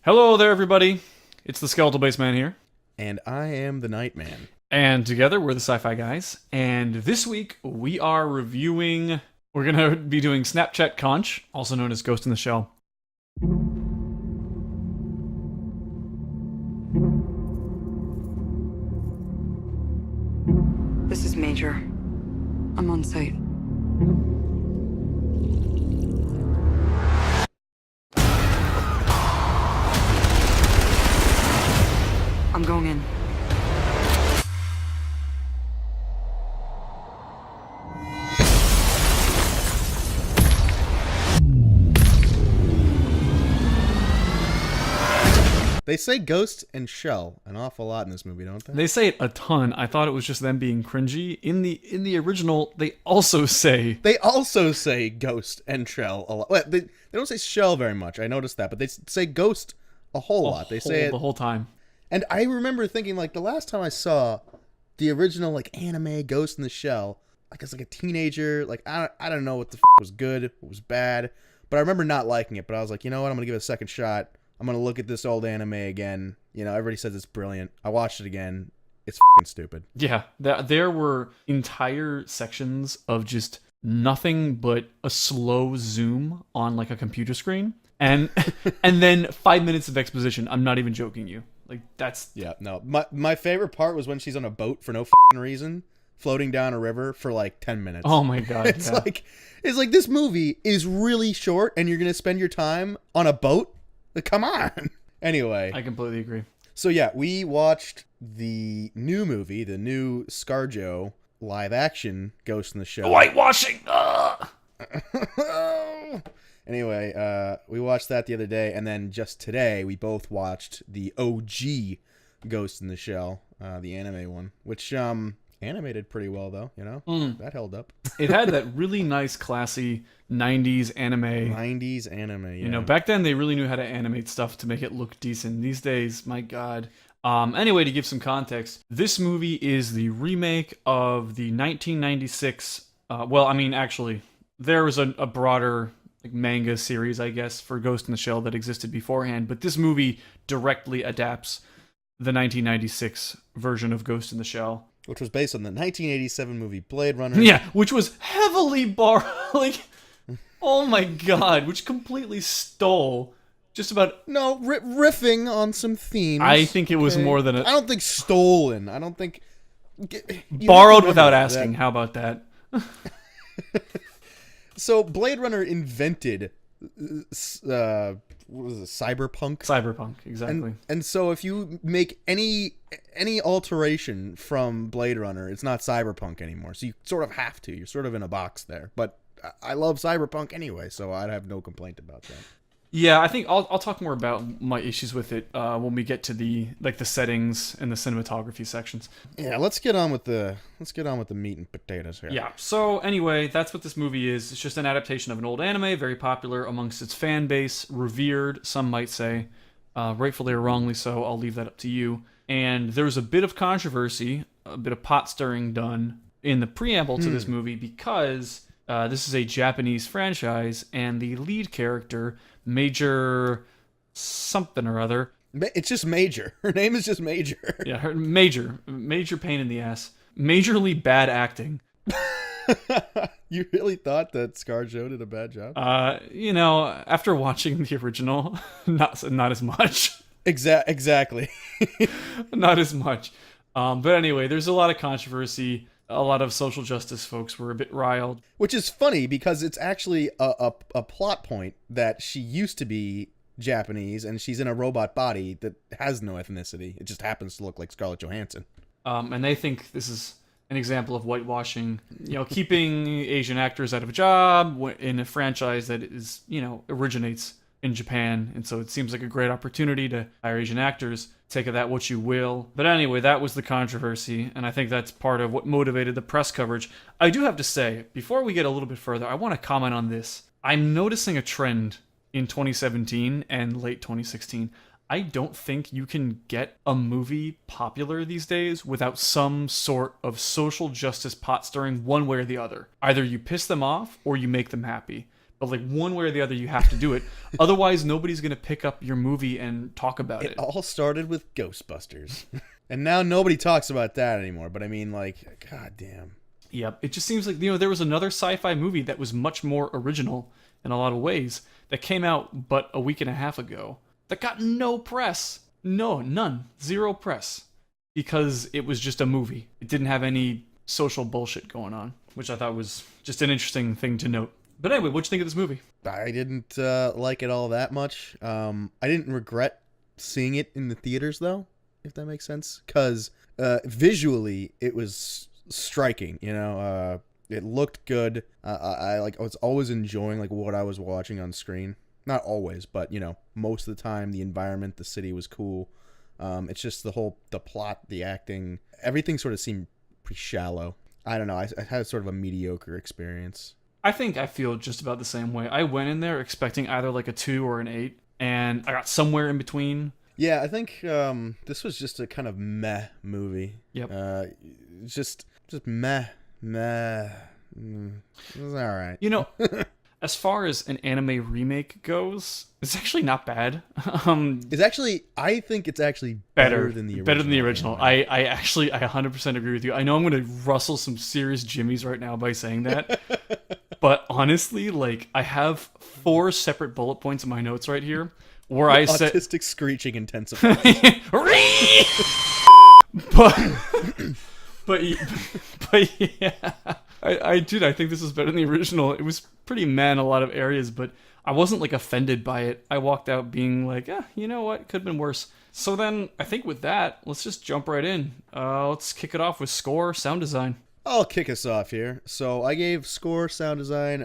Hello there, everybody. It's the Skeletalbassman here. And I am the Nightman. And together, we're the ScifiGuys. And this week, we are reviewing... We're going to be doing Snapchat Conch, also known as Ghost in the Shell. This is Major. I'm on site. I'm going in. They say ghost and shell an awful lot in this movie, don't they? They say it a ton. I thought it was just them being cringy. In the original, they also say ghost and shell a lot. Well, they don't say shell very much. I noticed that, but they say ghost a whole lot. They say it the whole time. And I remember thinking, like, the last time I saw the original, like, anime Ghost in the Shell, like, as, like, a teenager, like, I don't know what the was good, what was bad, but I remember not liking it, but I was like, you know what, I'm going to give it a second shot. I'm going to look at this old anime again. You know, everybody says it's brilliant. I watched it again. It's fucking stupid. Yeah, there were entire sections of just nothing but a slow zoom on, like, a computer screen, and then 5 minutes of exposition. I'm not even joking you. Like, that's... Yeah, no. My favorite part was when she's on a boat for no f***ing reason, floating down a river for, like, 10 minutes. Oh, my God. It's like this movie is really short, and you're going to spend your time on a boat? Like, come on! Anyway. I completely agree. So, yeah, we watched the new movie, the new ScarJo live-action Ghost in the Shell. Whitewashing! Anyway, we watched that the other day, and then just today, we both watched the OG Ghost in the Shell, the anime one, which animated pretty well, though, you know? That held up. It had that really nice, classy 90s anime. 90s anime, yeah. You know, back then, they really knew how to animate stuff to make it look decent. These days, my God. Anyway, to give some context, this movie is the remake of the 1996... actually, there was a broader... like manga series, I guess, for Ghost in the Shell that existed beforehand, but this movie directly adapts the 1996 version of Ghost in the Shell. Which was based on the 1987 movie Blade Runner. Yeah, which was heavily like, oh my God, which completely stole just about... No, riffing on some themes. I think it was more than I don't think stolen. I don't think... Borrowed without asking, how about that? So Blade Runner invented, what was it, cyberpunk? Cyberpunk, exactly. And so if you make any alteration from Blade Runner, it's not cyberpunk anymore. So you sort of have to. You're sort of in a box there. But I love cyberpunk anyway, so I'd have no complaint about that. Yeah, I think I'll talk more about my issues with it when we get to the settings and the cinematography sections. Yeah, let's get on with the meat and potatoes here. Yeah. So anyway, that's what this movie is. It's just an adaptation of an old anime, very popular amongst its fan base, revered, some might say, rightfully or wrongly so. I'll leave that up to you. And there's a bit of controversy, a bit of pot stirring done in the preamble to this movie because this is a Japanese franchise, and the lead character, Major something or other. It's just Major. Her name is just Major. Yeah, her Major pain in the ass. Majorly bad acting. You really thought that ScarJo did a bad job? You know, after watching the original, not as much. Exactly. Not as much. But anyway, there's a lot of controversy. A lot of social justice folks were a bit riled. Which is funny because it's actually a plot point that she used to be Japanese and she's in a robot body that has no ethnicity. It just happens to look like Scarlett Johansson. And they think this is an example of whitewashing, you know, keeping Asian actors out of a job in a franchise that is, you know, originates in Japan. And so it seems like a great opportunity to hire Asian actors. Take of that what you will. But anyway, that was the controversy, and I think that's part of what motivated the press coverage. I do have to say, before we get a little bit further, I want to comment on this. I'm noticing a trend in 2017 and late 2016. I don't think you can get a movie popular these days without some sort of social justice pot stirring one way or the other. Either you piss them off or you make them happy. But like one way or the other, you have to do it. Otherwise, nobody's going to pick up your movie and talk about it. It all started with Ghostbusters. And now nobody talks about that anymore. But I mean, like, god damn. Yep. It just seems like, there was another sci-fi movie that was much more original in a lot of ways that came out but a week and a half ago that got no press. No, none. Zero press. Because it was just a movie. It didn't have any social bullshit going on, which I thought was just an interesting thing to note. But anyway, what'd you think of this movie? I didn't like it all that much. I didn't regret seeing it in the theaters, though, if that makes sense. Because visually, it was striking. It looked good. I was always enjoying like what I was watching on screen. Not always, but most of the time, the environment, the city was cool. It's just the plot, the acting, everything sort of seemed pretty shallow. I don't know. I had sort of a mediocre experience. I think I feel just about the same way. I went in there expecting either like a 2 or an 8, and I got somewhere in between. Yeah, I think this was just a kind of meh movie. Yep. Just meh. It was all right. As far as an anime remake goes, it's actually not bad. I think it's actually better than the original. Better than the original. I 100% agree with you. I know I'm going to rustle some serious jimmies right now by saying that. But honestly, like, I have 4 separate bullet points in my notes right here where I said... Autistic screeching intensifies. but yeah, I think this is better than the original. It was pretty meh in a lot of areas, but I wasn't like offended by it. I walked out being like, you know what, could have been worse. So then I think with that, let's just jump right in. Let's kick it off with score, sound design. I'll kick us off here. So I gave score, sound design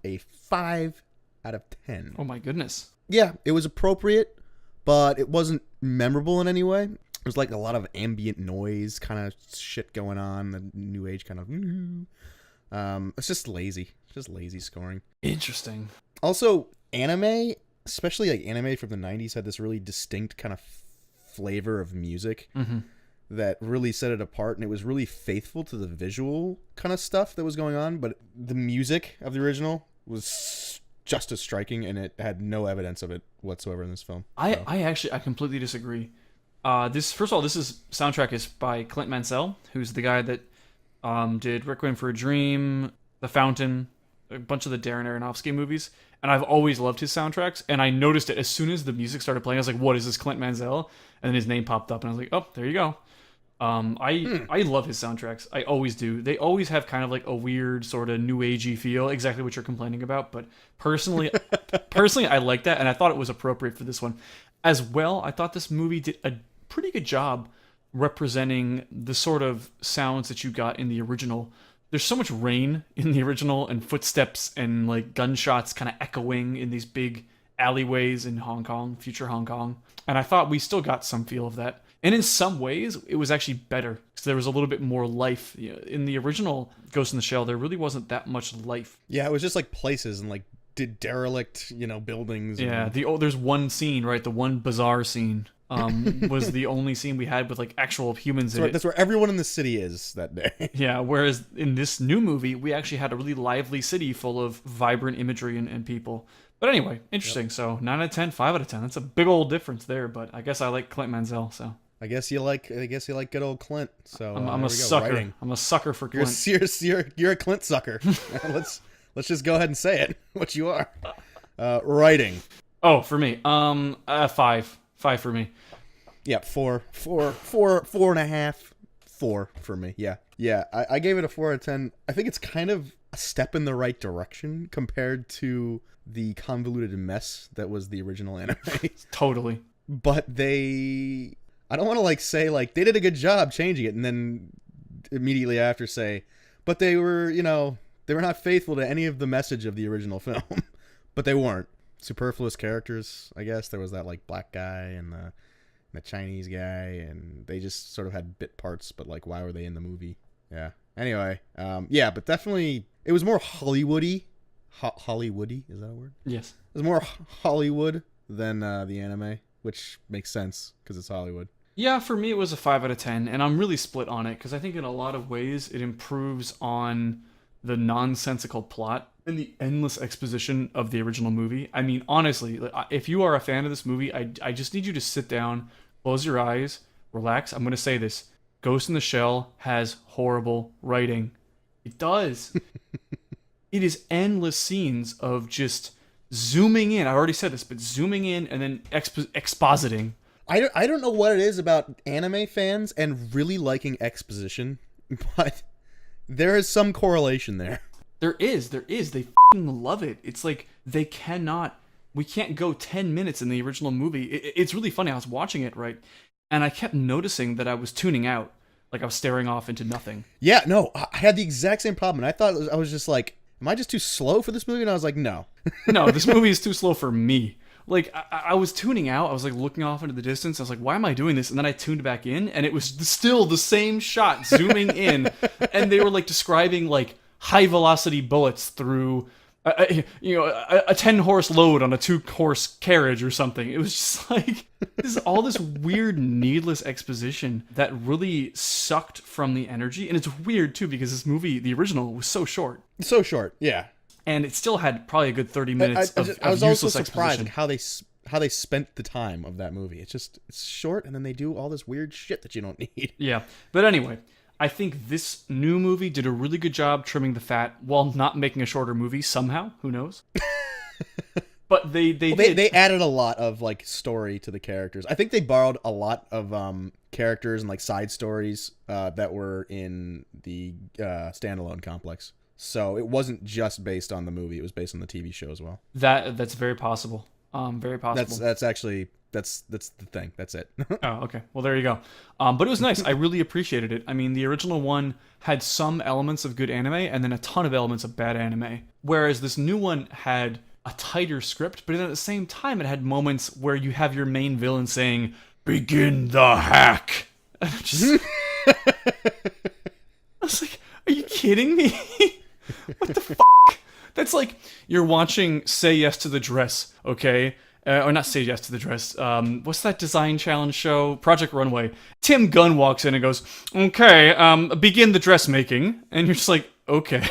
a 5 out of 10. Oh my goodness. Yeah, it was appropriate, but it wasn't memorable in any way. There's like a lot of ambient noise kind of shit going on. The new age kind of... it's just lazy. Just lazy scoring. Interesting. Also, anime, especially like anime from the 90s, had this really distinct kind of flavor of music that really set it apart. And it was really faithful to the visual kind of stuff that was going on. But the music of the original was just as striking, and it had no evidence of it whatsoever in this film. I completely disagree. First of all, soundtrack is by Clint Mansell, who's the guy that did Requiem for a Dream, The Fountain, a bunch of the Darren Aronofsky movies, and I've always loved his soundtracks, and I noticed it as soon as the music started playing. I was like, what is this, Clint Mansell? And then his name popped up, and I was like, oh, there you go. I love his soundtracks. I always do. They always have kind of like a weird sort of new agey feel, exactly what you're complaining about, but personally I like that, and I thought it was appropriate for this one. As well, I thought this movie did a pretty good job representing the sort of sounds that you got in the original. There's so much rain in the original, and footsteps and like gunshots kind of echoing in these big alleyways in Hong Kong, future Hong Kong. And I thought we still got some feel of that. And in some ways, it was actually better because there was a little bit more life. In the original Ghost in the Shell, there really wasn't that much life. Yeah, it was just like places and like derelict, buildings. Yeah, there's one scene, right? The one bizarre scene was the only scene we had with like actual humans in it. That's where everyone in the city is that day. Yeah, whereas in this new movie, we actually had a really lively city full of vibrant imagery and people. But anyway, interesting. Yep. So 9 out of 10, 5 out of 10. That's a big old difference there, but I guess I like Clint Mansell, so. I guess you like good old Clint. So I'm a sucker. Writing. I'm a sucker for Clint. You're a Clint sucker. Let's just go ahead and say it. What you are. Writing. Oh, for me. 5. 5 for me. Yeah, 4.5. 4 for me. Yeah. I gave it a 4 out of 10. I think it's kind of a step in the right direction compared to the convoluted mess that was the original anime. Totally. But I don't want to say they did a good job changing it and then immediately after say, but they were not faithful to any of the message of the original film. But they weren't. Superfluous characters, I guess. There was that black guy and the Chinese guy, and they just sort of had bit parts, but why were they in the movie? Yeah. Anyway, but definitely it was more Hollywoody. Hollywoody, is that a word? Yes. It was more Hollywood than the anime. which makes sense because it's Hollywood. Yeah, for me it was a 5 out of 10, and I'm really split on it because I think in a lot of ways it improves on the nonsensical plot and the endless exposition of the original movie. I mean, honestly, if you are a fan of this movie, I just need you to sit down, close your eyes, relax. I'm going to say this. Ghost in the Shell has horrible writing. It does. It is endless scenes of just zooming in. I already said this, but zooming in and then expositing. I don't know what it is about anime fans and really liking exposition, but there is some correlation there. There is. They f***ing love it. It's like we can't go 10 minutes in the original movie. It's really funny. I was watching it, right? And I kept noticing that I was tuning out. Like I was staring off into nothing. Yeah, no, I had the exact same problem. And I thought, I was just like, am I just too slow for this movie? And I was like, no. No, this movie is too slow for me. Like, I was tuning out. I was, like, looking off into the distance. I was like, why am I doing this? And then I tuned back in, and it was still the same shot, zooming in. And they were, like, describing, like, high-velocity bullets through, a 10-horse load on a 2-horse carriage or something. It was just, like, all this weird, needless exposition that really sucked from the energy. And it's weird, too, because this movie, the original, was so short. So short, yeah. And it still had probably a good 30 minutes of I was also useless surprised exposition. how they spent the time of that movie. It's short, and then they do all this weird shit that you don't need. Yeah, but anyway, I think this new movie did a really good job trimming the fat while not making a shorter movie somehow. Who knows? But they added a lot of like story to the characters. I think they borrowed a lot of characters and like side stories that were in the standalone complex. So it wasn't just based on the movie; it was based on the TV show as well. That's very possible. Very possible. That's the thing. That's it. Oh, okay. Well, there you go. But it was nice. I really appreciated it. I mean, the original one had some elements of good anime and then a ton of elements of bad anime. Whereas this new one had a tighter script, but then at the same time, it had moments where you have your main villain saying, "Begin the hack." And I was like, are you kidding me? What the fuck? That's like you're watching Say Yes to the Dress, okay? Or not Say Yes to the Dress. What's that design challenge show? Project Runway. Tim Gunn walks in and goes, "Okay, begin the dressmaking." And you're just like, okay.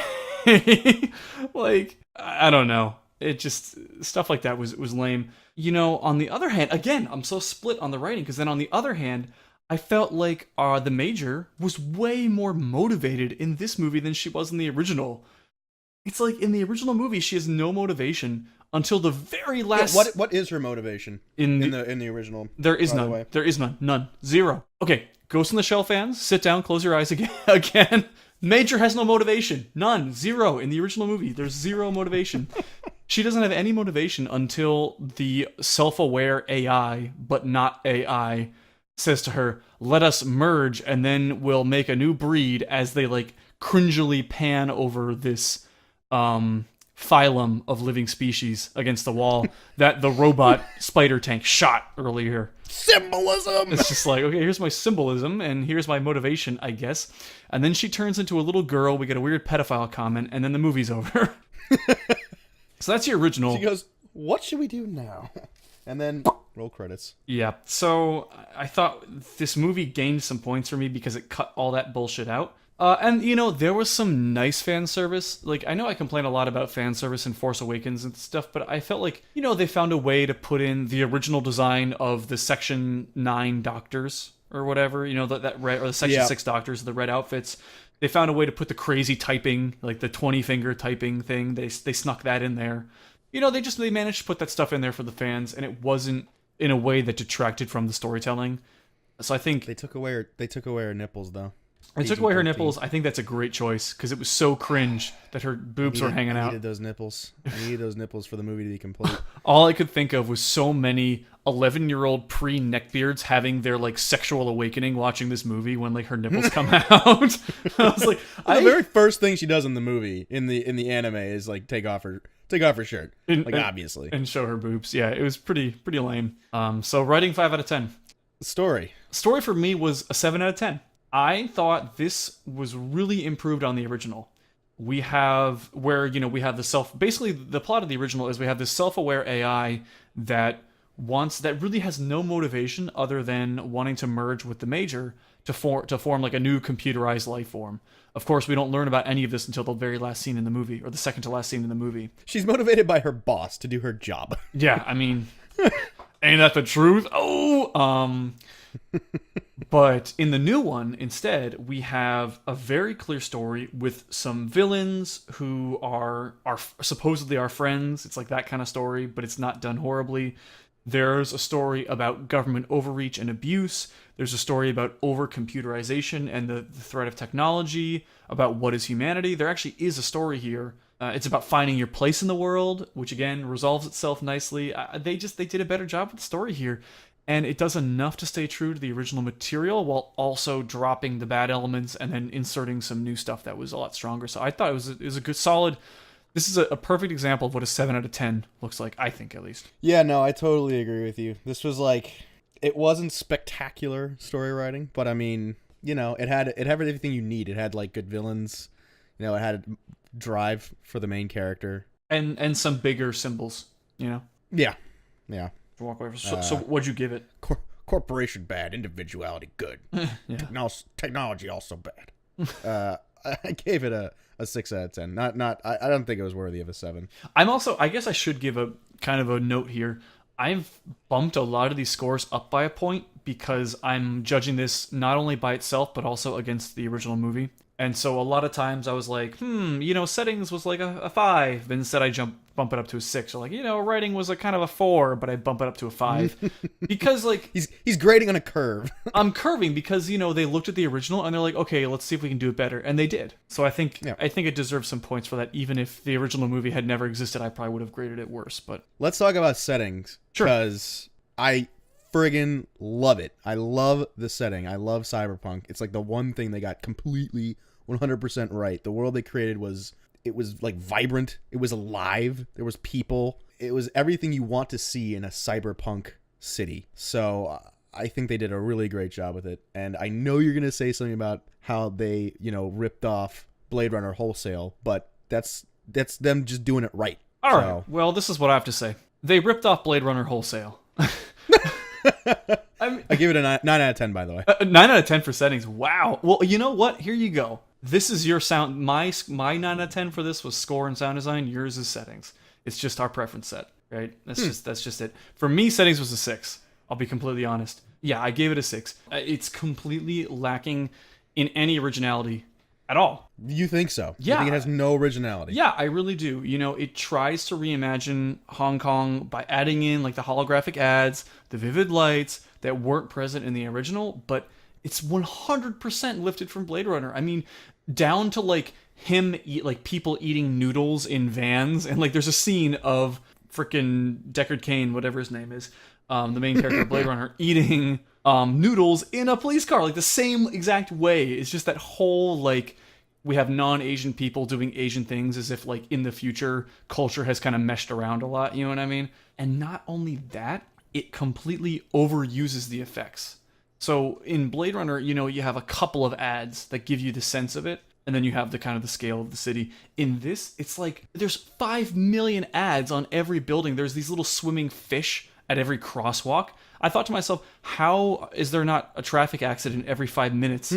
Like, I don't know. It just, stuff like that was lame. You know, on the other hand, again, I'm so split on the writing, because then on the other hand, I felt like the Major was way more motivated in this movie than she was in the original. It's like in the original movie, she has no motivation until the very last. Yeah, what is her motivation in the original? There is none. There is none. None. Zero. Okay, Ghost in the Shell fans, sit down, close your eyes again. Major has no motivation. None. Zero in the original movie. There's zero motivation. She doesn't have any motivation until the self-aware AI, but not AI, says to her, "Let us merge, and then we'll make a new breed," as they like cringily pan over this phylum of living species against the wall that the robot spider tank shot earlier. Symbolism! It's just like, okay, here's my symbolism, and here's my motivation, I guess. And then she turns into a little girl, we get a weird pedophile comment, and then the movie's over. So that's the original. She goes, "What should we do now?" And then roll credits. Yeah, so I thought this movie gained some points for me because it cut all that bullshit out. And, you know, there was some nice fan service. Like, I know I complain a lot about fan service in Force Awakens and stuff, but I felt like, you know, they found a way to put in the original design of the Section 9 doctors or whatever, you know, that red, or the Section 6 doctors, the red outfits. They found a way to put the crazy typing, like the 20-finger typing thing. They snuck that in there. You know, they managed to put that stuff in there for the fans, and it wasn't in a way that detracted from the storytelling. So I think they took away her nipples, though. They took away her nipples. I think that's a great choice because it was so cringe that her boobs were hanging out. I needed those nipples. I needed those nipples for the movie to be complete. All I could think of was so many 11-year-old pre-neckbeards having their like sexual awakening watching this movie when like her nipples come out. I was like, the very first thing she does in the movie in the anime is like take off her shirt, obviously, and show her boobs. Yeah, it was pretty lame. So writing 5 out of 10. Story for me was a 7 out of 10. I thought this was really improved on the original. We have where, you know, we have basically the plot of the original is we have this self-aware AI that that really has no motivation other than wanting to merge with the Major to form like a new computerized life form. Of course, we don't learn about any of this until the very last scene in the movie, or the second to last scene in the movie. She's motivated by her boss to do her job. Yeah, I mean, ain't that the truth? But in the new one, instead, we have a very clear story with some villains who are supposedly our friends. It's like that kind of story, but it's not done horribly. There's a story about government overreach and abuse. There's a story about over-computerization and the threat of technology, about what is humanity. There actually is a story here. It's about finding your place in the world, which again resolves itself nicely. They did a better job with the story here. And it does enough to stay true to the original material while also dropping the bad elements and then inserting some new stuff that was a lot stronger. So I thought it was a good, solid. This is a perfect example of what a 7 out of 10 looks like, I think, at least. Yeah, no, I totally agree with you. This was like, it wasn't spectacular story writing, but I mean, you know, it had everything you need. It had like good villains, you know, it had drive for the main character. And some bigger symbols, you know? Yeah. Walk away from. So what'd you give it? Corporation bad, individuality good. Yeah. Technology also bad. I gave it a 6 out of 10. I don't think it was worthy of a 7. I guess I should give a kind of a note here. I've bumped a lot of these scores up by a point because I'm judging this not only by itself but also against the original movie. And so a lot of times I was like, settings was like a 5, but instead I bump it up to a 6. Or like, writing was a kind of a 4, but I bump it up to a 5. Because like he's grading on a curve. I'm curving because, they looked at the original and they're like, okay, let's see if we can do it better. And they did. So I think it deserves some points for that. Even if the original movie had never existed, I probably would have graded it worse. But let's talk about settings. Sure. Because I friggin' love it. I love the setting. I love cyberpunk. It's like the one thing they got completely 100% right. The world they created was like vibrant. It was alive. There was people. It was everything you want to see in a cyberpunk city. So I think they did a really great job with it. And I know you're going to say something about how they, ripped off Blade Runner wholesale, but that's them just doing it right. All right. Well, this is what I have to say. They ripped off Blade Runner wholesale. I give it a 9 out of 10, by the way. 9 out of 10 for settings. Wow. Well, you know what? Here you go. This is your sound. My 9 out of 10 for this was score and sound design. Yours is settings. It's just our preference set, right? That's just it. For me, settings was a 6. I'll be completely honest. Yeah, I gave it a 6. It's completely lacking in any originality at all. You think so? Yeah. You think it has no originality? Yeah, I really do. It tries to reimagine Hong Kong by adding in like the holographic ads, the vivid lights that weren't present in the original, but it's 100% lifted from Blade Runner. I mean, down to like people eating noodles in vans, and like there's a scene of freaking Deckard Cain, whatever his name is, the main character of Blade Runner, eating noodles in a police car, like the same exact way. It's just that whole like we have non-Asian people doing Asian things as if like in the future culture has kind of meshed around a lot, you know what I mean? And not only that, it completely overuses the effects. So in Blade Runner, you have a couple of ads that give you the sense of it, and then you have the kind of the scale of the city. In this, it's like there's 5 million ads on every building. There's these little swimming fish at every crosswalk. I thought to myself, how is there not a traffic accident every 5 minutes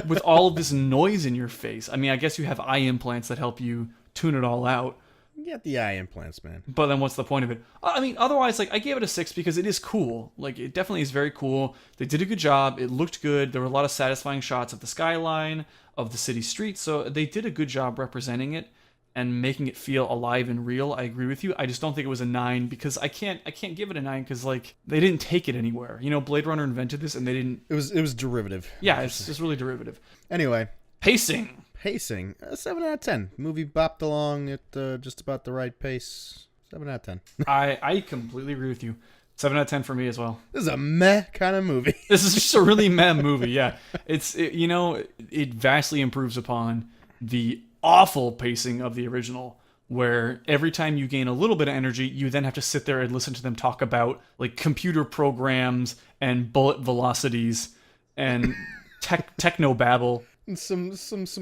with all of this noise in your face? I mean, I guess you have eye implants that help you tune it all out. Get the eye implants, man. But then what's the point of it? I mean, otherwise, like, I gave it a 6 because it is cool. Like, it definitely is very cool. They did a good job. It looked good. There were a lot of satisfying shots of the skyline, of the city streets. So they did a good job representing it and making it feel alive and real. I agree with you. I just don't think it was a 9 because I can't give it a 9 because, like, they didn't take it anywhere. Blade Runner invented this and they didn't... It was derivative. Yeah, it's really derivative. Anyway. Pacing, a 7 out of 10. Movie bopped along at just about the right pace. 7 out of 10. I completely agree with you. 7 out of 10 for me as well. This is a meh kind of movie. This is just a really meh movie, yeah. It vastly improves upon the awful pacing of the original, where every time you gain a little bit of energy, you then have to sit there and listen to them talk about like computer programs and bullet velocities and techno babble. Some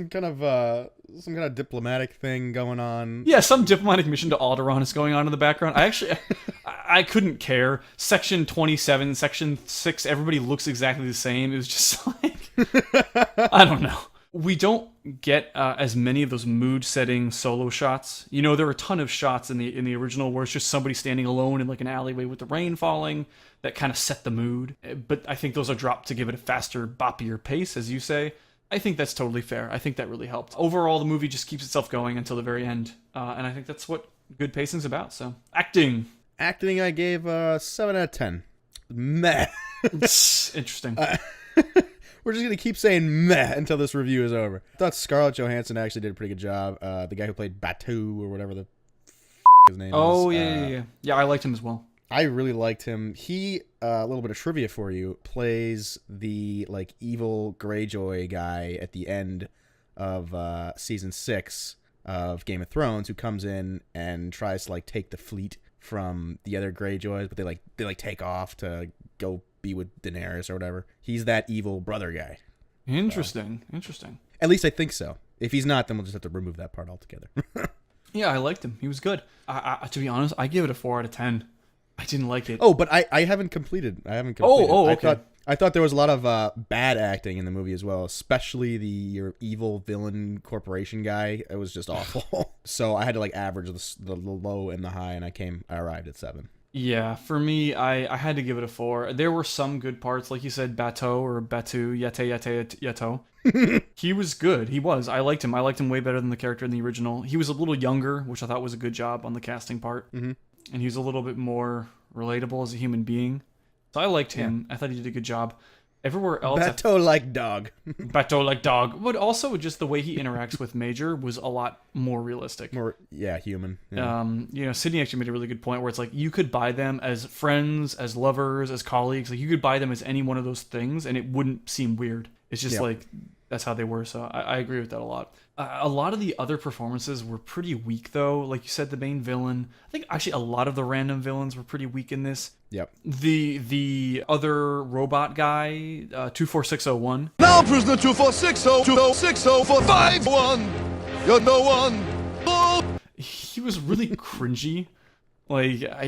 kind of diplomatic thing going on. Yeah, some diplomatic mission to Alderaan is going on in the background. I couldn't care. Section 27, Section 6, everybody looks exactly the same. It was just like, I don't know. We don't get as many of those mood-setting solo shots. You know, there are a ton of shots in the original where it's just somebody standing alone in like an alleyway with the rain falling that kind of set the mood. But I think those are dropped to give it a faster, boppier pace, as you say. I think that's totally fair. I think that really helped. Overall, the movie just keeps itself going until the very end, and I think that's what good pacing's about. So, acting, I gave 7 out of 10. Meh. Interesting. We're just going to keep saying meh until this review is over. I thought Scarlett Johansson actually did a pretty good job. The guy who played Batu or whatever the his name is. Oh, yeah. Yeah, I liked him as well. I really liked him. He, a little bit of trivia for you, plays the, like, evil Greyjoy guy at the end of season 6 of Game of Thrones, who comes in and tries to, like, take the fleet from the other Greyjoys, but they take off to go be with Daenerys or whatever. He's that evil brother guy. Interesting. At least I think so. If he's not, then we'll just have to remove that part altogether. Yeah, I liked him. He was good. To be honest, I give it a 4 out of 10. I didn't like it. Oh, but I haven't completed. Okay. I thought there was a lot of bad acting in the movie as well, especially the evil villain corporation guy. It was just awful. So I had to like average the low and the high, and I arrived at 7. Yeah, for me, I had to give it a 4. There were some good parts, like you said, Batu, Yato. He was good. He was. I liked him. I liked him way better than the character in the original. He was a little younger, which I thought was a good job on the casting part. Mm-hmm. And he was a little bit more relatable as a human being. So I liked him. Yeah. I thought he did a good job. Everywhere else... Bateau like dog. Bateau like dog. But also just the way he interacts with Major was a lot more realistic. More, human. Yeah. Sydney actually made a really good point where it's like you could buy them as friends, as lovers, as colleagues. Like you could buy them as any one of those things and it wouldn't seem weird. It's just like that's how they were. So I agree with that a lot. A lot of the other performances were pretty weak, though. Like you said, the main villain. I think actually a lot of the random villains were pretty weak in this. Yep. The other robot guy, 24601. Now, prisoner 2460260 for 51. You're no one. Oh. He was really cringy. Like I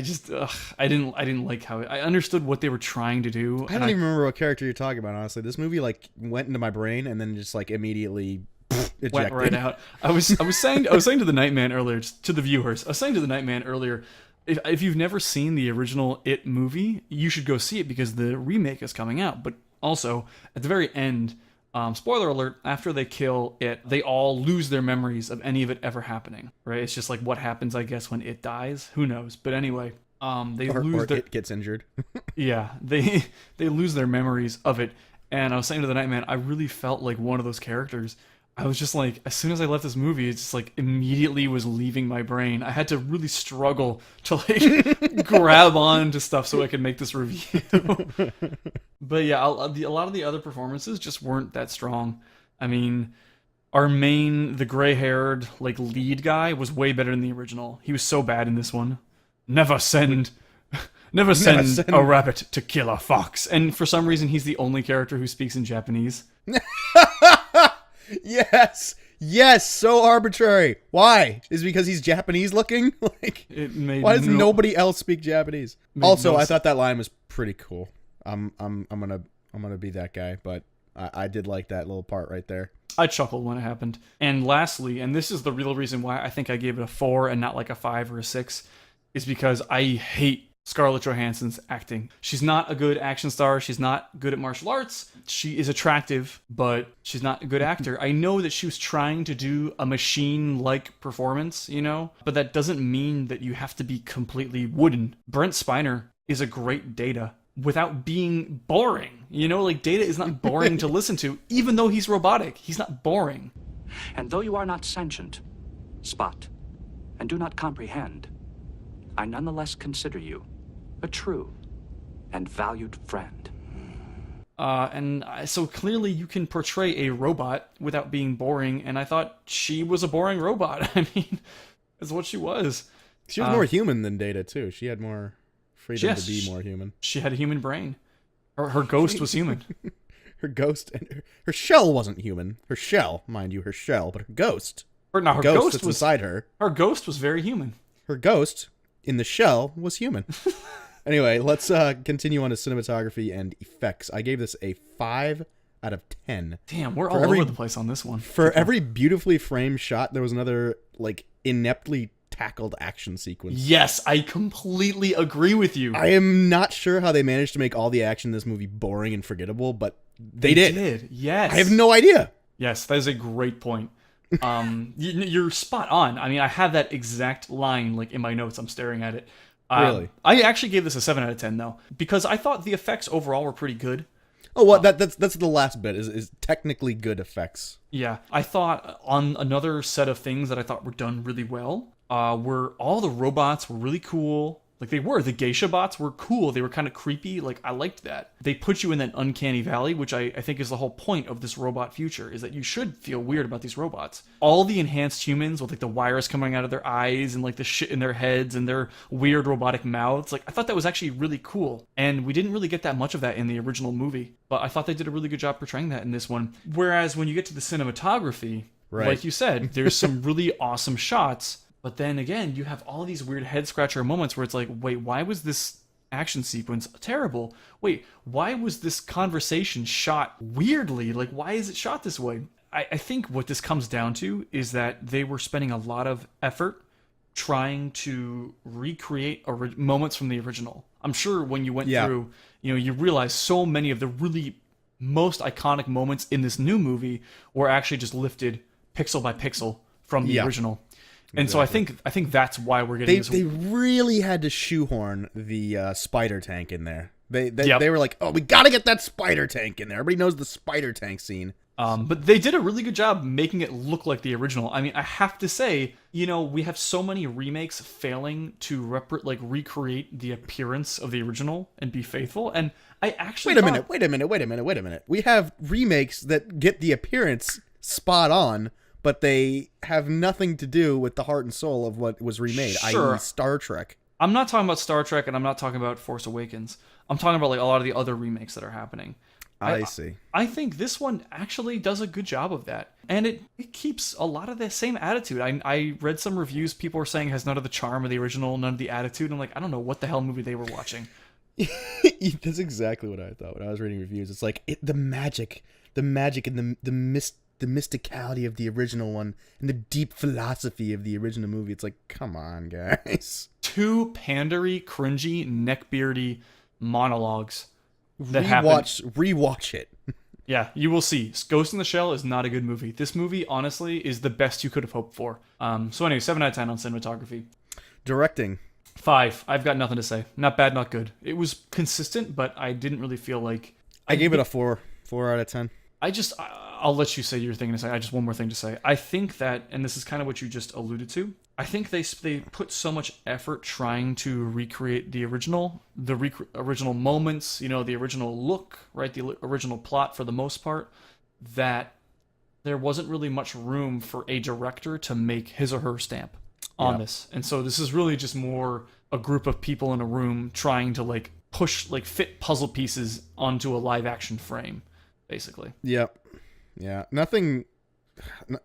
didn't like how I understood what they were trying to do. I don't even remember what character you're talking about. Honestly, this movie like went into my brain and then just like immediately ejected. Went right out. I was saying to the Nightman earlier, to the viewers. I was saying to the Nightman earlier, if you've never seen the original It movie, you should go see it because the remake is coming out. But also at the very end. Spoiler alert, after they kill It, they all lose their memories of any of it ever happening, right? It's just like what happens, I guess, when It dies. Who knows? But anyway, It gets injured. Yeah, they lose their memories of it. And I was saying to the Nightman, I really felt like one of those characters. I was just like, as soon as I left this movie, it's just like immediately was leaving my brain. I had to really struggle to like grab on to stuff so I could make this review. But yeah, a lot of the other performances just weren't that strong. I mean, the gray-haired like lead guy was way better than the original. He was so bad in this one. Never send a rabbit to kill a fox. And for some reason, he's the only character who speaks in Japanese. Yes, so arbitrary. Why? Is it because he's Japanese looking? Like, why does nobody else speak Japanese? Also, I thought that line was pretty cool. I'm gonna be that guy, but I did like that little part right there. I chuckled when it happened. And lastly, and this is the real reason why I think I gave it a 4 and not like a 5 or a 6, is because I hate Scarlett Johansson's acting. She's not a good action star. She's not good at martial arts. She is attractive, but she's not a good actor. I know that she was trying to do a machine-like performance, but that doesn't mean that you have to be completely wooden. Brent Spiner is a great Data without being boring. Like Data is not boring to listen to, even though he's robotic. He's not boring. And though you are not sentient, Spot, and do not comprehend, I nonetheless consider you a true and valued friend. So clearly you can portray a robot without being boring, and I thought she was a boring robot. I mean, that's what she was. She was more human than Data, too. She had more freedom to be more human. She had a human brain. Her ghost was human. Her ghost, and her shell wasn't human. Her shell, mind you, but her ghost. Her ghost was inside her. Her ghost was very human. Her ghost in the shell was human. Anyway, let's continue on to cinematography and effects. I gave this a 5 out of 10. Damn, we're all over the place on this one. For every beautifully framed shot, there was another like ineptly tackled action sequence. Yes, I completely agree with you. I am not sure how they managed to make all the action in this movie boring and forgettable, but they did. Yes. I have no idea. Yes, that is a great point. You're spot on. I mean, I have that exact line like in my notes. I'm staring at it. Really? I actually gave this a 7 out of 10 though, because I thought the effects overall were pretty good. Oh, well, that's the last bit is technically good effects. Yeah, I thought on another set of things that I thought were done really well were all the robots were really cool. Like the geisha bots were cool. They were kind of creepy. Like I liked that. They put you in that uncanny valley, which I think is the whole point of this robot future, is that you should feel weird about these robots. All the enhanced humans with like the wires coming out of their eyes and like the shit in their heads and their weird robotic mouths. Like I thought that was actually really cool. And we didn't really get that much of that in the original movie, but I thought they did a really good job portraying that in this one. Whereas when you get to the cinematography, like you said, there's some really awesome shots. But then again, you have all these weird head-scratcher moments where it's like, wait, why was this action sequence terrible? Wait, why was this conversation shot weirdly? Like, why is it shot this way? I think what this comes down to is that they were spending a lot of effort trying to recreate moments from the original. I'm sure when you went through, you realize so many of the really most iconic moments in this new movie were actually just lifted pixel by pixel from the original. And exactly. So I think that's why we're getting this. They really had to shoehorn the spider tank in there. They were like, oh, we got to get that spider tank in there. Everybody knows the spider tank scene. But they did a really good job making it look like the original. I mean, I have to say, we have so many remakes failing to recreate the appearance of the original and be faithful. And I actually Wait a minute. We have remakes that get the appearance spot on, but they have nothing to do with the heart and soul of what was remade, i.e. Star Trek. I'm not talking about Star Trek, and I'm not talking about Force Awakens. I'm talking about like a lot of the other remakes that are happening. I see. I think this one actually does a good job of that. And it keeps a lot of the same attitude. I read some reviews, people were saying it has none of the charm of the original, none of the attitude. I'm like, I don't know what the hell movie they were watching. That's exactly what I thought when I was reading reviews. It's like the magic and the mysticality of the original one and the deep philosophy of the original movie. It's like, come on, guys. Two pandery, cringy, neckbeardy monologues that happen. Rewatch it. Yeah, you will see. Ghost in the Shell is not a good movie. This movie, honestly, is the best you could have hoped for. So anyway, 7 out of 10 on cinematography. Directing. 5. I've got nothing to say. Not bad, not good. It was consistent, but I didn't really feel like... I gave it a 4. 4 out of 10. I'll let you say your thing in a second. I just one more thing to say. I think that, and this is kind of what you just alluded to, I think they put so much effort trying to recreate the original moments, the original look, right, the original plot for the most part, that there wasn't really much room for a director to make his or her stamp on this. And so this is really just more a group of people in a room trying to fit puzzle pieces onto a live action frame, basically. Yep. Yeah, nothing.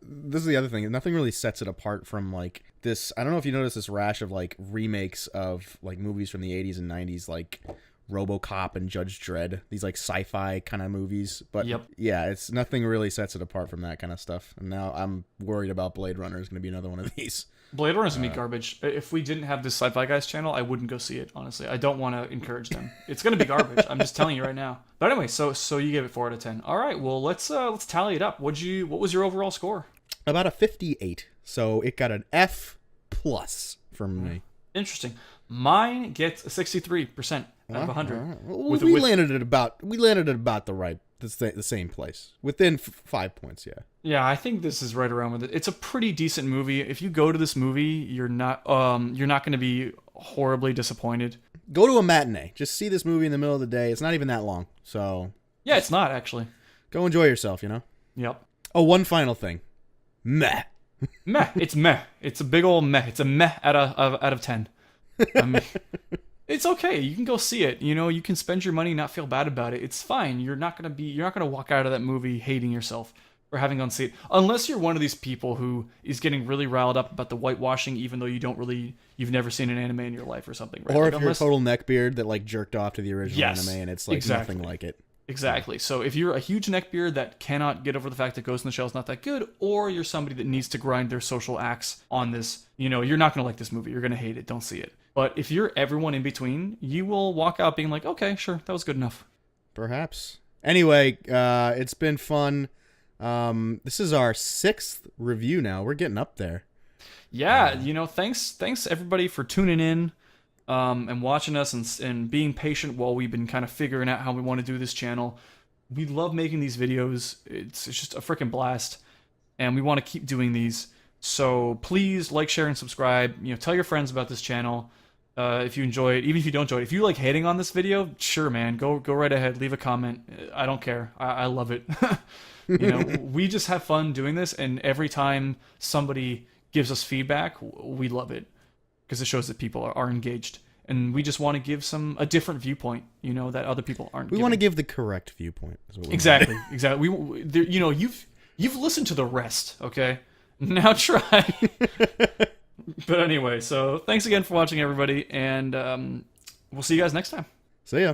This is the other thing. Nothing really sets it apart from like this. I don't know if you noticed this rash of like remakes of like movies from the 80s and 90s, like RoboCop and Judge Dredd. These like sci-fi kind of movies. But yeah, it's nothing really sets it apart from that kind of stuff. And now I'm worried about Blade Runner is going to be another one of these. Blade Runner's gonna be garbage. If we didn't have this ScifiGuys channel, I wouldn't go see it, honestly. I don't want to encourage them. It's gonna be garbage. I'm just telling you right now. But anyway, so you gave it 4 out of 10. All right, well let's tally it up. What was your overall score? About a 58. So it got an F plus from me. Interesting. Mine gets a 63% out of 100. Well, we landed at about the same place within 5 points. Yeah, I think this is right around with it. It's a pretty decent movie. If you go to this movie, you're not going to be horribly disappointed. Go to a matinee. Just see this movie in the middle of the day. It's not even that long. So yeah, it's not actually. Go enjoy yourself. Yep. Oh, one final thing. Meh. Meh. It's meh. It's a big old meh. It's a meh out of 10. I mean, it's okay. You can go see it. You can spend your money, not feel bad about it. It's fine. You're not gonna walk out of that movie hating yourself, or having gone see it, unless you're one of these people who is getting really riled up about the whitewashing, even though you've never seen an anime in your life or something, right? Or Like, if you're a total neckbeard that like jerked off to the original anime and it's like exactly. nothing like it. Exactly. So if you're a huge neckbeard that cannot get over the fact that Ghost in the Shell is not that good, or you're somebody that needs to grind their social axe on this, you're not going to like this movie. You're going to hate it. Don't see it. But if you're everyone in between, you will walk out being like, okay, sure, that was good enough. Perhaps. Anyway, it's been fun. This is our 6th review now. We're getting up there. Yeah, thanks everybody for tuning in. And watching us and being patient while we've been kind of figuring out how we want to do this channel. We love making these videos. It's just a freaking blast. And we want to keep doing these. So please like, share, and subscribe. Tell your friends about this channel. If you enjoy it, even if you don't enjoy it. If you like hating on this video, sure, man. Go right ahead. Leave a comment. I don't care. I love it. We just have fun doing this. And every time somebody gives us feedback, we love it. Because it shows that people are engaged, and we just want to give a different viewpoint, that other people aren't. We want to give the correct viewpoint. Exactly. You've listened to the rest, okay? Now try. But anyway, so thanks again for watching, everybody, and we'll see you guys next time. See ya.